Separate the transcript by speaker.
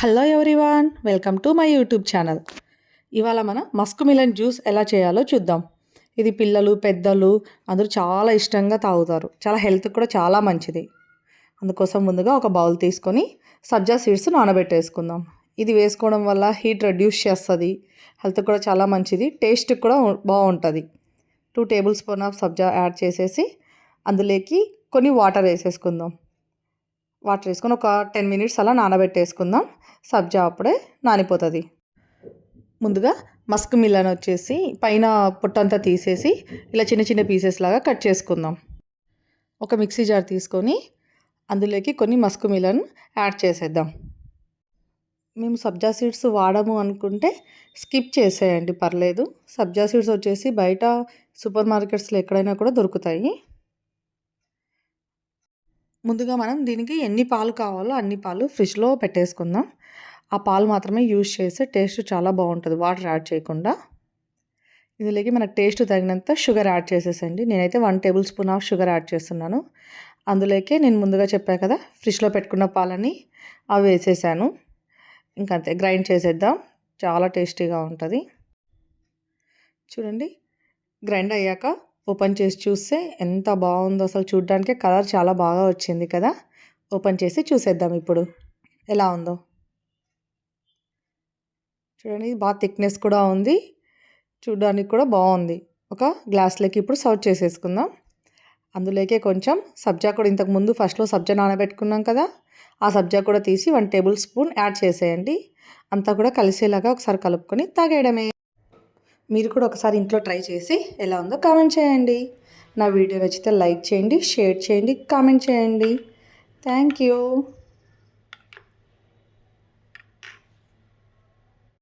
Speaker 1: Hello everyone, welcome to my YouTube channel. ఇవాళ మనం Musk melon juice ఎలా చేయాలో చూద్దాం. ఇది పిల్లలు పెద్దలు అందరూ చాలా ఇష్టంగా తాగుతారు. చాలా హెల్త్కి కూడా చాలా మంచిది. అందుకోసం ముందుగా ఒక బౌల్ తీసుకొని సబ్జా సీడ్స్ నానబెట్టేసుకుందాం. ఇది వేసుకోవడం వల్ల హీట్ రెడ్యూస్ చేస్తుంది, హెల్త్ కూడా చాలా మంచిది, టేస్ట్ కూడా బాగుంటుంది. 2 table spoon of sabja add చేసేసి అందులోకి కొన్ని వాటర్ వేసేసుకుందాం. వాటర్ వేసుకొని ఒక 10 మినిట్స్ అలా నానబెట్టేసుకుందాం. సబ్జా అప్పుడే నానిపోతుంది. ముందుగా మస్క్ మిలన్ వచ్చేసి పైన పొట్టంతా తీసేసి ఇలా చిన్న చిన్న పీసెస్ లాగా కట్ చేసుకుందాం. ఒక మిక్సీ జార్ తీసుకొని అందులోకి కొన్ని మస్క్ మిలన్ యాడ్ చేసేద్దాం. మేము సబ్జా సీడ్స్ వాడము అనుకుంటే స్కిప్ చేసేయండి, పర్లేదు. సబ్జా సీడ్స్ వచ్చేసి బయట సూపర్ మార్కెట్స్లో ఎక్కడైనా కూడా దొరుకుతాయి. ముందుగా మనం దీనికి ఎన్ని పాలు కావాలో అన్ని పాలు ఫ్రిడ్జ్లో పెట్టేసుకుందాం. ఆ పాలు మాత్రమే యూజ్ చేస్తే టేస్ట్ చాలా బాగుంటుంది, వాటర్ యాడ్ చేయకుండా. ఇందులోకి మనకు టేస్ట్ తగినంత షుగర్ యాడ్ చేసేసండి. నేనైతే 1 table spoon of sugar add చేస్తున్నాను. అందులోకి నేను ముందుగా చెప్పాను కదా, ఫ్రిడ్జ్లో పెట్టుకున్న పాలని అవి వేసేసాను. ఇంకంతే, గ్రైండ్ చేసేద్దాం. చాలా టేస్టీగా ఉంటుంది. చూడండి, గ్రైండ్ అయ్యాక ఓపెన్ చేసి చూస్తే ఎంత బాగుందో, అసలు చూడడానికే కలర్ చాలా బాగా వచ్చింది కదా. ఓపెన్ చేసి చూసేద్దాం ఇప్పుడు ఎలా ఉందో. చూడండి, బాగా థిక్నెస్ కూడా ఉంది, చూడడానికి కూడా బాగుంది. ఒక గ్లాస్లోకి ఇప్పుడు సర్వ్ చేసేసుకుందాం. అందులోకే కొంచెం సబ్జా కూడా, ఇంతకుముందు ఫస్ట్లో సబ్జా నానబెట్టుకున్నాం కదా, ఆ సబ్జా కూడా తీసి 1 టేబుల్ స్పూన్ యాడ్ చేసేయండి. అంతా కూడా కలిసేలాగా ఒకసారి కలుపుకొని తాగేయడమే. మీరు కూడా ఒకసారి ఇంట్లో ట్రై చేసి ఎలా ఉందో కామెంట్ చేయండి. నా వీడియో నచ్చితే లైక్ చేయండి, షేర్ చేయండి, కామెంట్ చేయండి. Thank you.